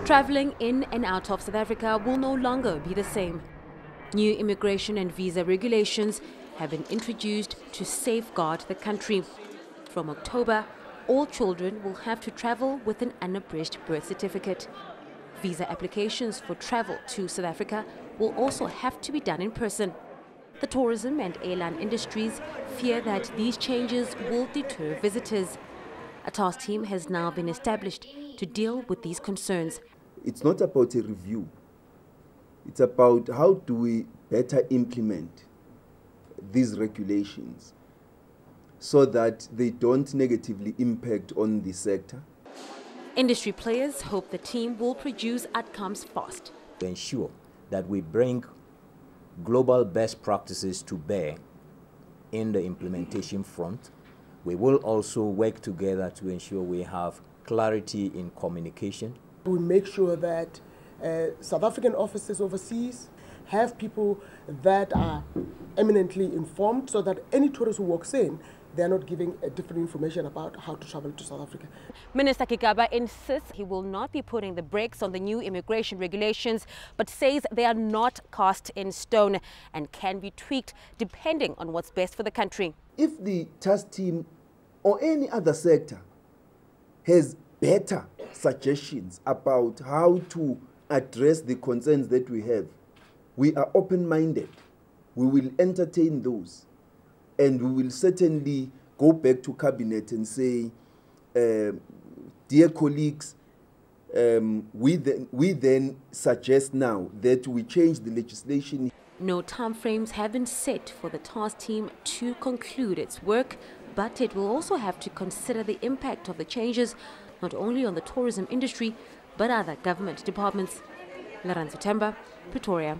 Travelling in and out of South Africa will no longer be the same. New immigration and visa regulations have been introduced to safeguard the country. From October, all children will have to travel with an unabridged birth certificate. Visa applications for travel to South Africa will also have to be done in person. The tourism and airline industries fear that these changes will deter visitors. A task team has now been established to deal with these concerns. It's not about a review. It's about how do we better implement these regulations so that they don't negatively impact on the sector. Industry players hope the team will produce outcomes fast. To ensure that we bring global best practices to bear in the implementation front, we will also work together to ensure we have clarity in communication. We make sure that South African offices overseas have people that are eminently informed so that any tourist who walks in, they're not giving different information about how to travel to South Africa. Minister Gigaba insists he will not be putting the brakes on the new immigration regulations, but says they are not cast in stone and can be tweaked depending on what's best for the country. If the task team or any other sector has better suggestions about how to address the concerns that we have, we are open-minded. We will entertain those. And we will certainly go back to Cabinet and say, dear colleagues, we then suggest now that we change the legislation. No timeframes have been set for the task team to conclude its work, but it will also have to consider the impact of the changes, not only on the tourism industry, but other government departments. Pretoria.